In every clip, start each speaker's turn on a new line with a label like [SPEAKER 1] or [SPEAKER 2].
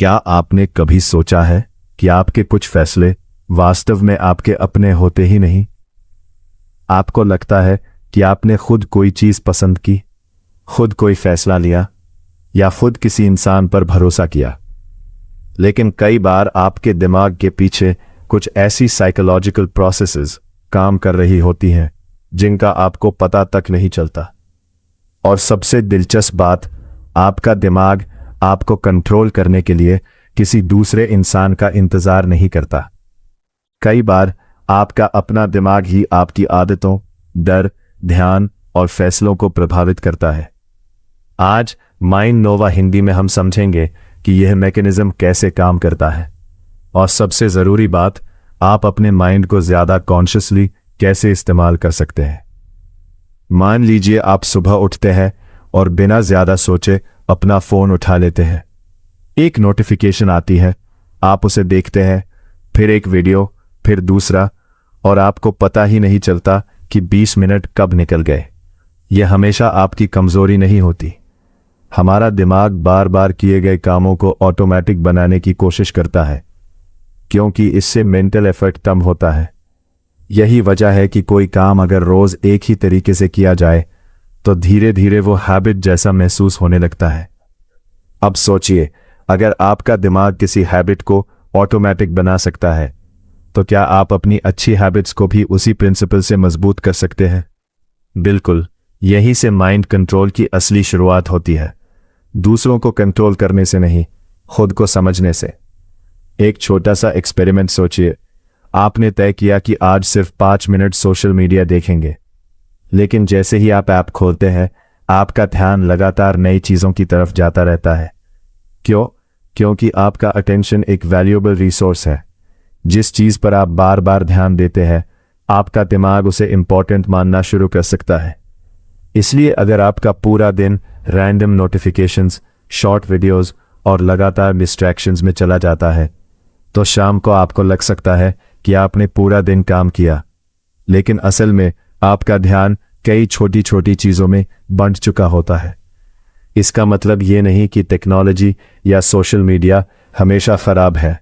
[SPEAKER 1] क्या आपने कभी सोचा है कि आपके कुछ फैसले वास्तव में आपके अपने होते ही नहीं? आपको लगता है कि आपने खुद कोई चीज पसंद की, खुद कोई फैसला लिया या खुद किसी इंसान पर भरोसा किया, लेकिन कई बार आपके दिमाग के पीछे कुछ ऐसी साइकोलॉजिकल प्रोसेसेस काम कर रही होती हैं जिनका आपको पता तक नहीं चलता। और सबसे दिलचस्प बात, आपका दिमाग आपको कंट्रोल करने के लिए किसी दूसरे इंसान का इंतजार नहीं करता। कई बार आपका अपना दिमाग ही आपकी आदतों, डर, ध्यान और फैसलों को प्रभावित करता है। आज माइंड नोवा हिंदी में हम समझेंगे कि यह मैकेनिज्म कैसे काम करता है, और सबसे जरूरी बात, आप अपने माइंड को ज्यादा कॉन्शियसली कैसे इस्तेमाल कर सकते हैं। मान लीजिए आप सुबह उठते हैं और बिना ज्यादा सोचे अपना फोन उठा लेते हैं। एक नोटिफिकेशन आती है, आप उसे देखते हैं, फिर एक वीडियो, फिर दूसरा, और आपको पता ही नहीं चलता कि 20 मिनट कब निकल गए। यह हमेशा आपकी कमजोरी नहीं होती। हमारा दिमाग बार बार किए गए कामों को ऑटोमेटिक बनाने की कोशिश करता है, क्योंकि इससे मेंटल एफर्ट कम होता है। यही वजह है कि कोई काम अगर रोज एक ही तरीके से किया जाए तो धीरे धीरे वो हैबिट जैसा महसूस होने लगता है। अब सोचिए, अगर आपका दिमाग किसी हैबिट को ऑटोमेटिक बना सकता है, तो क्या आप अपनी अच्छी हैबिट्स को भी उसी प्रिंसिपल से मजबूत कर सकते हैं? बिल्कुल, यहीं से माइंड कंट्रोल की असली शुरुआत होती है। दूसरों को कंट्रोल करने से नहीं, खुद को समझने से। एक छोटा सा एक्सपेरिमेंट सोचिए। आपने तय किया कि आज सिर्फ 5 मिनट सोशल मीडिया देखेंगे, लेकिन जैसे ही आप ऐप खोलते हैं, आपका ध्यान लगातार नई चीजों की तरफ जाता रहता है। क्यों? क्योंकि आपका अटेंशन एक वैल्यूएबल रिसोर्स है। जिस चीज पर आप बार बार ध्यान देते हैं, आपका दिमाग उसे इंपॉर्टेंट मानना शुरू कर सकता है। इसलिए अगर आपका पूरा दिन रैंडम नोटिफिकेशंस, शॉर्ट वीडियोस और लगातार डिस्ट्रैक्शंस में चला जाता है, तो शाम को आपको लग सकता है कि आपने पूरा दिन काम किया, लेकिन असल में आपका ध्यान कई छोटी छोटी चीजों में बंट चुका होता है। इसका मतलब ये नहीं कि टेक्नोलॉजी या सोशल मीडिया हमेशा खराब है।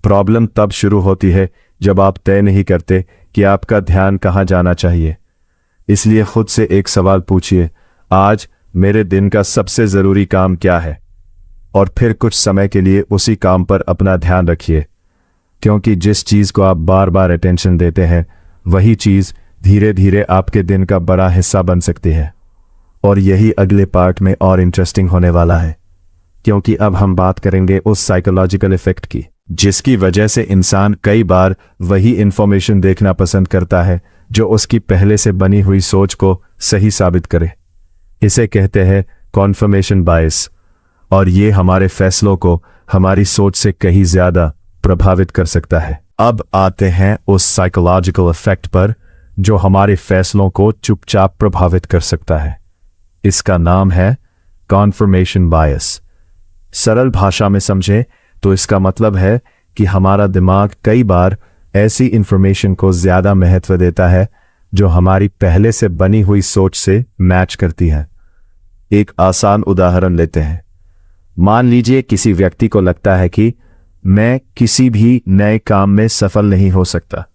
[SPEAKER 1] प्रॉब्लम तब शुरू होती है जब आप तय नहीं करते कि आपका ध्यान कहाँ जाना चाहिए। इसलिए खुद से एक सवाल पूछिए, आज मेरे दिन का सबसे जरूरी काम क्या है? और फिर कुछ समय के लिए उसी काम पर अपना ध्यान रखिए, क्योंकि जिस चीज को आप बार बार अटेंशन देते हैं, वही चीज धीरे धीरे आपके दिन का बड़ा हिस्सा बन सकती है। और यही अगले पार्ट में और इंटरेस्टिंग होने वाला है, क्योंकि अब हम बात करेंगे उस साइकोलॉजिकल इफेक्ट की, जिसकी वजह से इंसान कई बार वही इंफॉर्मेशन देखना पसंद करता है जो उसकी पहले से बनी हुई सोच को सही साबित करे। इसे कहते हैं कॉन्फर्मेशन बायस, और ये हमारे फैसलों को हमारी सोच से कहीं ज्यादा प्रभावित कर सकता है। अब आते हैं उस साइकोलॉजिकल इफेक्ट पर जो हमारे फैसलों को चुपचाप प्रभावित कर सकता है। इसका नाम है कॉन्फर्मेशन बायस। सरल भाषा में समझें तो इसका मतलब है कि हमारा दिमाग कई बार ऐसी इंफॉर्मेशन को ज्यादा महत्व देता है जो हमारी पहले से बनी हुई सोच से मैच करती है। एक आसान उदाहरण लेते हैं। मान लीजिए किसी व्यक्ति को लगता है कि मैं किसी भी नए काम में सफल नहीं हो सकता।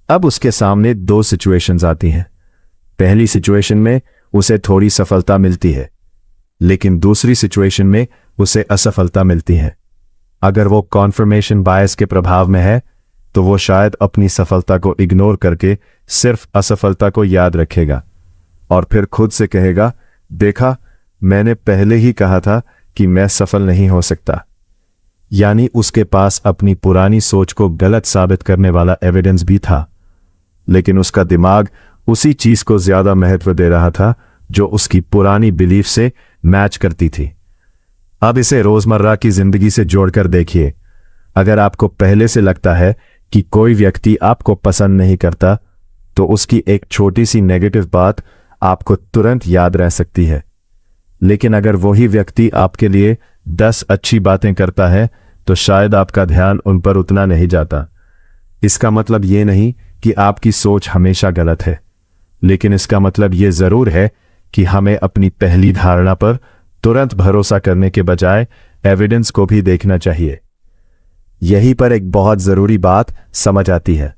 [SPEAKER 1] अब उसके सामने 2 सिचुएशंस आती हैं। पहली सिचुएशन में उसे थोड़ी सफलता मिलती है, लेकिन दूसरी सिचुएशन में उसे असफलता मिलती है। अगर वो कॉन्फर्मेशन बायस के प्रभाव में है, तो वो शायद अपनी सफलता को इग्नोर करके सिर्फ असफलता को याद रखेगा और फिर खुद से कहेगा, देखा, मैंने पहले ही कहा था कि मैं सफल नहीं हो सकता। यानी उसके पास अपनी पुरानी सोच को गलत साबित करने वाला एविडेंस भी था, लेकिन उसका दिमाग उसी चीज को ज्यादा महत्व दे रहा था जो उसकी पुरानी बिलीफ से मैच करती थी। अब इसे रोजमर्रा की जिंदगी से जोड़कर देखिए। अगर आपको पहले से लगता है कि कोई व्यक्ति आपको पसंद नहीं करता, तो उसकी एक छोटी सी नेगेटिव बात आपको तुरंत याद रह सकती है। लेकिन अगर वही व्यक्ति आपके लिए 10 अच्छी बातें करता है, तो शायद आपका ध्यान उन पर उतना नहीं जाता। इसका मतलब ये नहीं कि आपकी सोच हमेशा गलत है, लेकिन इसका मतलब ये जरूर है कि हमें अपनी पहली धारणा पर तुरंत भरोसा करने के बजाय एविडेंस को भी देखना चाहिए। यहीं पर एक बहुत जरूरी बात समझ आती है।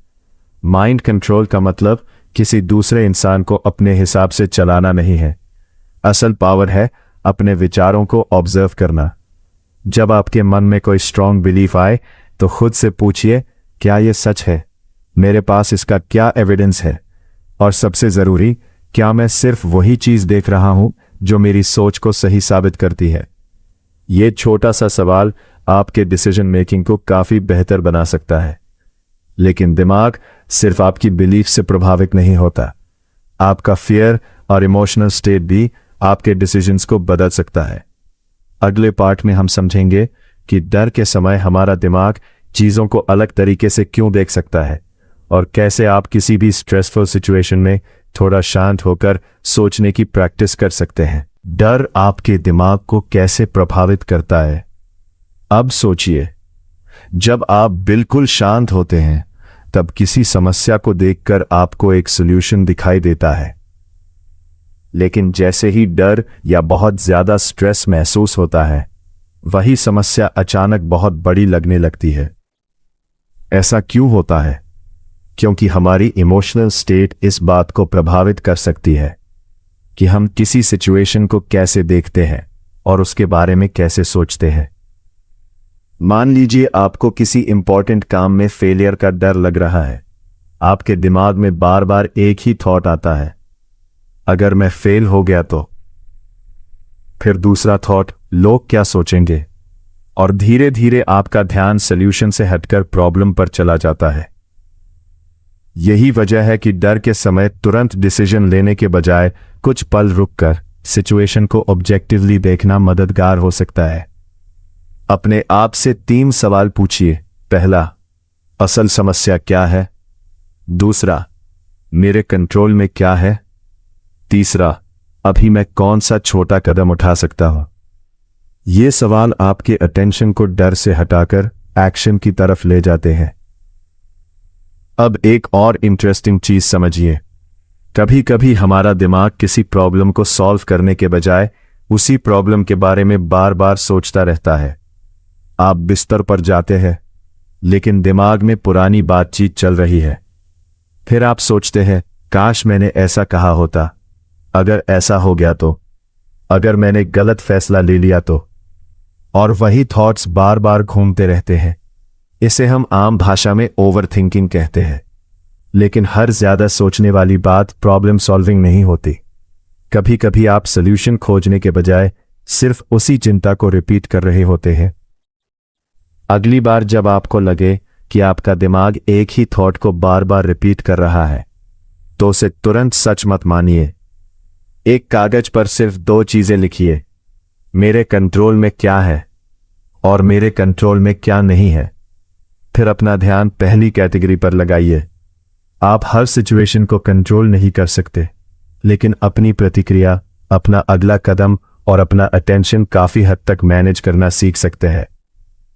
[SPEAKER 1] माइंड कंट्रोल का मतलब किसी दूसरे इंसान को अपने हिसाब से चलाना नहीं है। असल पावर है अपने विचारों को ऑब्जर्व करना। जब आपके मन में कोई स्ट्रांग बिलीफ आए तो खुद से पूछिए, क्या यह सच है? मेरे पास इसका क्या एविडेंस है? और सबसे जरूरी, क्या मैं सिर्फ वही चीज देख रहा हूं जो मेरी सोच को सही साबित करती है? यह छोटा सा सवाल आपके डिसीजन मेकिंग को काफी बेहतर बना सकता है। लेकिन दिमाग सिर्फ आपकी बिलीफ से प्रभावित नहीं होता। आपका फियर और इमोशनल स्टेट भी आपके डिसीजंस को बदल सकता है। अगले पार्ट में हम समझेंगे कि डर के समय हमारा दिमाग चीजों को अलग तरीके से क्यों देख सकता है और कैसे आप किसी भी स्ट्रेसफुल सिचुएशन में थोड़ा शांत होकर सोचने की प्रैक्टिस कर सकते हैं। डर आपके दिमाग को कैसे प्रभावित करता है? अब सोचिए, जब आप बिल्कुल शांत होते हैं तब किसी समस्या को देखकर आपको एक सॉल्यूशन दिखाई देता है। लेकिन जैसे ही डर या बहुत ज्यादा स्ट्रेस महसूस होता है, वही समस्या अचानक बहुत बड़ी लगने लगती है। ऐसा क्यों होता है? क्योंकि हमारी इमोशनल स्टेट इस बात को प्रभावित कर सकती है कि हम किसी सिचुएशन को कैसे देखते हैं और उसके बारे में कैसे सोचते हैं। मान लीजिए आपको किसी इंपॉर्टेंट काम में फेलियर का डर लग रहा है। आपके दिमाग में बार बार एक ही थॉट आता है, अगर मैं फेल हो गया तो। फिर दूसरा थॉट, लोग क्या सोचेंगे? और धीरे धीरे आपका ध्यान सॉल्यूशन से हटकर प्रॉब्लम पर चला जाता है। यही वजह है कि डर के समय तुरंत डिसीजन लेने के बजाय कुछ पल रुककर सिचुएशन को ऑब्जेक्टिवली देखना मददगार हो सकता है। अपने आप से 3 सवाल पूछिए। पहला, असल समस्या क्या है? दूसरा, मेरे कंट्रोल में क्या है? तीसरा, अभी मैं कौन सा छोटा कदम उठा सकता हूं? ये सवाल आपके अटेंशन को डर से हटाकर एक्शन की तरफ ले जाते हैं। अब एक और इंटरेस्टिंग चीज समझिए। कभी कभी हमारा दिमाग किसी प्रॉब्लम को सॉल्व करने के बजाय उसी प्रॉब्लम के बारे में बार बार सोचता रहता है। आप बिस्तर पर जाते हैं, लेकिन दिमाग में पुरानी बातचीत चल रही है। फिर आप सोचते हैं, काश मैंने ऐसा कहा होता, अगर ऐसा हो गया तो, अगर मैंने गलत फैसला ले लिया तो। और वही थॉट्स बार बार घूमते रहते हैं। इसे हम आम भाषा में ओवरथिंकिंग कहते हैं। लेकिन हर ज्यादा सोचने वाली बात प्रॉब्लम सॉल्विंग नहीं होती। कभी कभी आप सॉल्यूशन खोजने के बजाय सिर्फ उसी चिंता को रिपीट कर रहे होते हैं। अगली बार जब आपको लगे कि आपका दिमाग एक ही थॉट को बार बार रिपीट कर रहा है, तो उसे तुरंत सच मत मानिए। एक कागज पर सिर्फ 2 चीजें लिखिए, मेरे कंट्रोल में क्या है और मेरे कंट्रोल में क्या नहीं है। फिर अपना ध्यान पहली कैटेगरी पर लगाइए। आप हर सिचुएशन को कंट्रोल नहीं कर सकते, लेकिन अपनी प्रतिक्रिया, अपना अगला कदम और अपना अटेंशन काफी हद तक मैनेज करना सीख सकते हैं।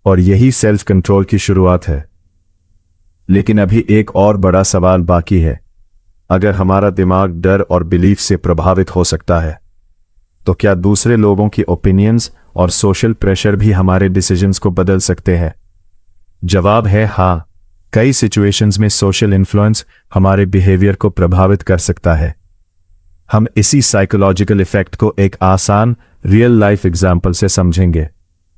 [SPEAKER 1] और यही सेल्फ कंट्रोल की शुरुआत है। लेकिन अभी एक और बड़ा सवाल बाकी है। अगर हमारा दिमाग डर और बिलीफ से प्रभावित हो सकता है, तो क्या दूसरे लोगों की ओपिनियंस और सोशल प्रेशर भी हमारे डिसीजंस को बदल सकते हैं? जवाब है हाँ। कई सिचुएशंस में सोशल इन्फ्लुएंस हमारे बिहेवियर को प्रभावित कर सकता है। हम इसी साइकोलॉजिकल इफेक्ट को एक आसान रियल लाइफ एग्जाम्पल से समझेंगे।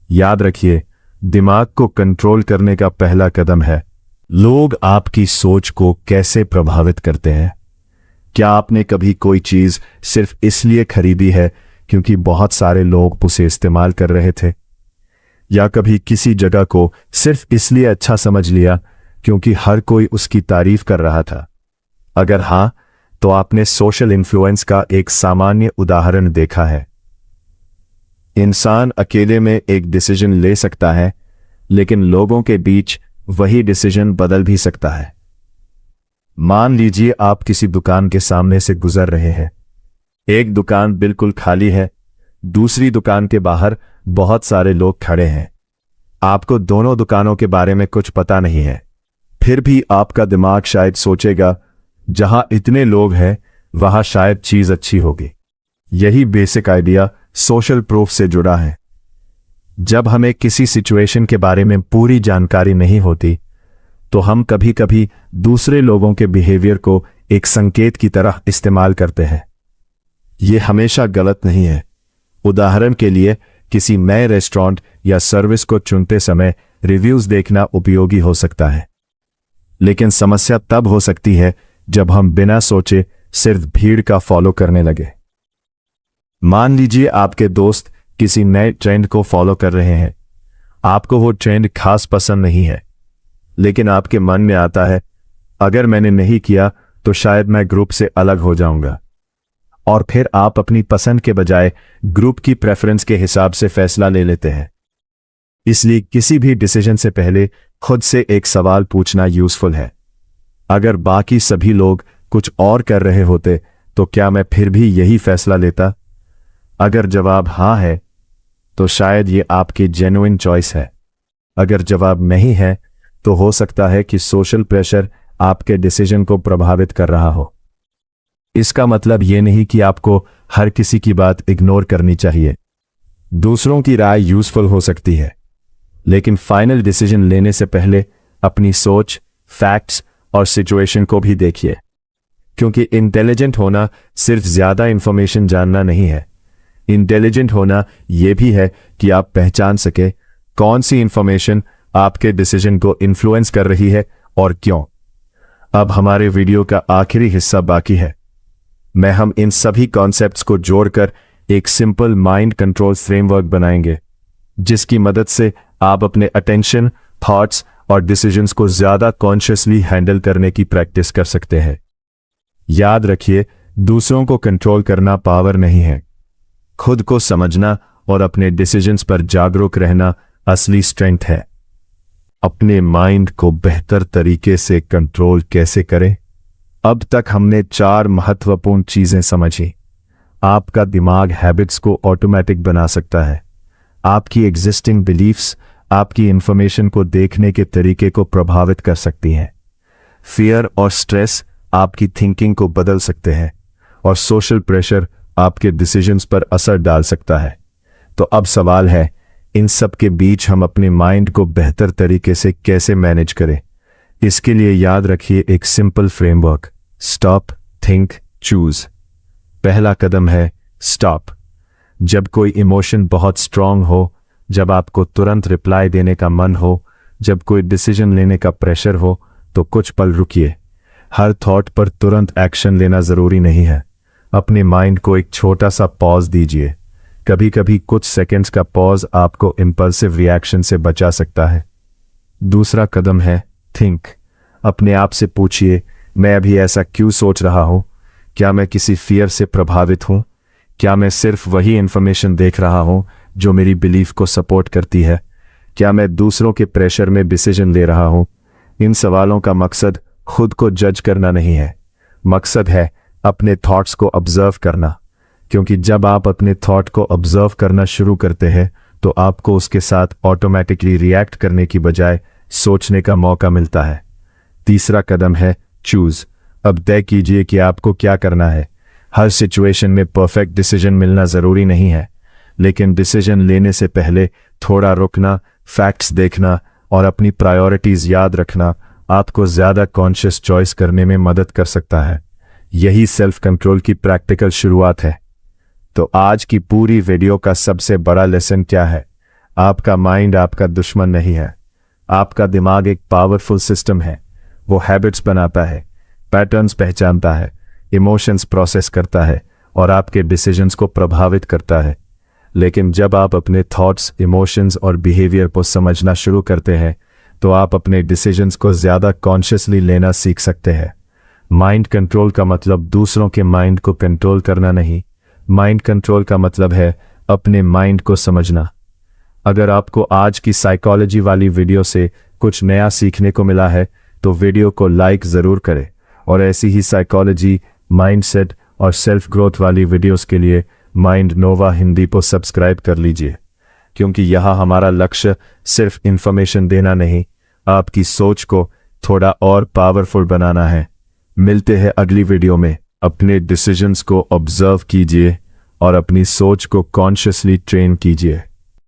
[SPEAKER 1] याद रखिए, दिमाग को कंट्रोल करने का पहला कदम है, लोग आपकी सोच को कैसे प्रभावित करते हैं। क्या आपने कभी कोई चीज सिर्फ इसलिए खरीदी है क्योंकि बहुत सारे लोग उसे इस्तेमाल कर रहे थे? या कभी किसी जगह को सिर्फ इसलिए अच्छा समझ लिया क्योंकि हर कोई उसकी तारीफ कर रहा था? अगर हां, तो आपने सोशल इन्फ्लुएंस का एक सामान्य उदाहरण देखा है। इंसान अकेले में एक डिसीजन ले सकता है, लेकिन लोगों के बीच वही डिसीजन बदल भी सकता है। मान लीजिए आप किसी दुकान के सामने से गुजर रहे हैं। एक दुकान बिल्कुल खाली है, दूसरी दुकान के बाहर बहुत सारे लोग खड़े हैं। आपको दोनों दुकानों के बारे में कुछ पता नहीं है, फिर भी आपका दिमाग शायद सोचेगा, जहां इतने लोग हैं वहां शायद चीज अच्छी होगी। यही बेसिक आइडिया सोशल प्रूफ से जुड़ा है। जब हमें किसी सिचुएशन के बारे में पूरी जानकारी नहीं होती तो हम कभी कभी दूसरे लोगों के बिहेवियर को एक संकेत की तरह इस्तेमाल करते हैं। यह हमेशा गलत नहीं है। उदाहरण के लिए किसी नए रेस्टोरेंट या सर्विस को चुनते समय रिव्यूज देखना उपयोगी हो सकता है, लेकिन समस्या तब हो सकती है जब हम बिना सोचे सिर्फ भीड़ का फॉलो करने लगे। मान लीजिए आपके दोस्त किसी नए ट्रेंड को फॉलो कर रहे हैं। आपको वो ट्रेंड खास पसंद नहीं है, लेकिन आपके मन में आता है अगर मैंने नहीं किया तो शायद मैं ग्रुप से अलग हो जाऊंगा, और फिर आप अपनी पसंद के बजाय ग्रुप की प्रेफरेंस के हिसाब से फैसला ले लेते हैं। इसलिए किसी भी डिसीजन से पहले खुद से एक सवाल पूछना यूजफुल है। अगर बाकी सभी लोग कुछ और कर रहे होते तो क्या मैं फिर भी यही फैसला लेता? अगर जवाब हाँ है तो शायद ये आपकी जेन्युइन चॉइस है। अगर जवाब नहीं है तो हो सकता है कि सोशल प्रेशर आपके डिसीजन को प्रभावित कर रहा हो। इसका मतलब ये नहीं कि आपको हर किसी की बात इग्नोर करनी चाहिए। दूसरों की राय यूजफुल हो सकती है, लेकिन फाइनल डिसीजन लेने से पहले अपनी सोच, फैक्ट्स और सिचुएशन को भी देखिए, क्योंकि इंटेलिजेंट होना सिर्फ ज्यादा इंफॉर्मेशन जानना नहीं है। इंटेलिजेंट होना यह भी है कि आप पहचान सके कौन सी इंफॉर्मेशन आपके डिसीजन को इन्फ्लुएंस कर रही है और क्यों। अब हमारे वीडियो का आखिरी हिस्सा बाकी है। हम इन सभी कॉन्सेप्ट्स को जोड़कर एक सिंपल माइंड कंट्रोल फ्रेमवर्क बनाएंगे, जिसकी मदद से आप अपने अटेंशन, थॉट्स और डिसीजंस को ज्यादा कॉन्शियसली हैंडल करने की प्रैक्टिस कर सकते हैं। याद रखिए, दूसरों को कंट्रोल करना पावर नहीं है। खुद को समझना और अपने डिसीजंस पर जागरूक रहना असली स्ट्रेंथ है। अपने माइंड को बेहतर तरीके से कंट्रोल कैसे करें? अब तक हमने 4 महत्वपूर्ण चीजें समझी। आपका दिमाग हैबिट्स को ऑटोमेटिक बना सकता है। आपकी एग्जिस्टिंग बिलीफ्स आपकी इंफॉर्मेशन को देखने के तरीके को प्रभावित कर सकती हैं। फियर और स्ट्रेस आपकी थिंकिंग को बदल सकते हैं, और सोशल प्रेशर आपके डिसीजंस पर असर डाल सकता है। तो अब सवाल है, इन सब के बीच हम अपने माइंड को बेहतर तरीके से कैसे मैनेज करें? इसके लिए याद रखिए एक simple framework: stop, think, choose. पहला कदम है स्टॉप। जब कोई इमोशन बहुत स्ट्रांग हो, जब आपको तुरंत रिप्लाई देने का मन हो, जब कोई डिसीजन लेने का प्रेशर हो, तो कुछ पल रुकिए। हर थॉट पर तुरंत एक्शन लेना जरूरी नहीं है। अपने माइंड को एक छोटा सा पॉज दीजिए। कभी कभी कुछ सेकंड्स का पॉज आपको इंपल्सिव रिएक्शन से बचा सकता है। दूसरा कदम है थिंक। अपने आप से पूछिए, मैं अभी ऐसा क्यों सोच रहा हूं? क्या मैं किसी फियर से प्रभावित हूं? क्या मैं सिर्फ वही इंफॉर्मेशन देख रहा हूं जो मेरी बिलीफ को सपोर्ट करती है? क्या मैं दूसरों के प्रेशर में डिसीजन ले रहा हूं? इन सवालों का मकसद खुद को जज करना नहीं है। मकसद है अपने थॉट्स को ऑब्जर्व करना, क्योंकि जब आप अपने थॉट को ऑब्जर्व करना शुरू करते हैं तो आपको उसके साथ ऑटोमेटिकली रिएक्ट करने की बजाय सोचने का मौका मिलता है। तीसरा कदम है चूज। अब तय कीजिए कि आपको क्या करना है। हर सिचुएशन में परफेक्ट डिसीजन मिलना जरूरी नहीं है, लेकिन डिसीजन लेने से पहले थोड़ा रुकना, फैक्ट्स देखना और अपनी प्रायोरिटीज याद रखना आपको ज्यादा कॉन्शियस चॉइस करने में मदद कर सकता है। यही सेल्फ कंट्रोल की प्रैक्टिकल शुरुआत है। तो आज की पूरी वीडियो का सबसे बड़ा लेसन क्या है? आपका माइंड आपका दुश्मन नहीं है। आपका दिमाग एक पावरफुल सिस्टम है। वो हैबिट्स बनाता है, पैटर्न्स पहचानता है, इमोशंस प्रोसेस करता है और आपके डिसीजंस को प्रभावित करता है। लेकिन जब आप अपने थॉट्स, इमोशंस और बिहेवियर को समझना शुरू करते हैं तो आप अपने डिसीजंस को ज्यादा कॉन्शियसली लेना सीख सकते हैं। माइंड कंट्रोल का मतलब दूसरों के माइंड को कंट्रोल करना नहीं। माइंड कंट्रोल का मतलब है अपने माइंड को समझना। अगर आपको आज की साइकोलॉजी वाली वीडियो से कुछ नया सीखने को मिला है तो वीडियो को लाइक जरूर करें, और ऐसी ही साइकोलॉजी, माइंडसेट और सेल्फ ग्रोथ वाली वीडियोस के लिए माइंड नोवा हिंदी को सब्सक्राइब कर लीजिए, क्योंकि यहाँ हमारा लक्ष्य सिर्फ इंफॉर्मेशन देना नहीं, आपकी सोच को थोड़ा और पावरफुल बनाना है। मिलते हैं अगली वीडियो में। अपने डिसीजंस को ऑब्जर्व कीजिए और अपनी सोच को कॉन्शियसली ट्रेन कीजिए।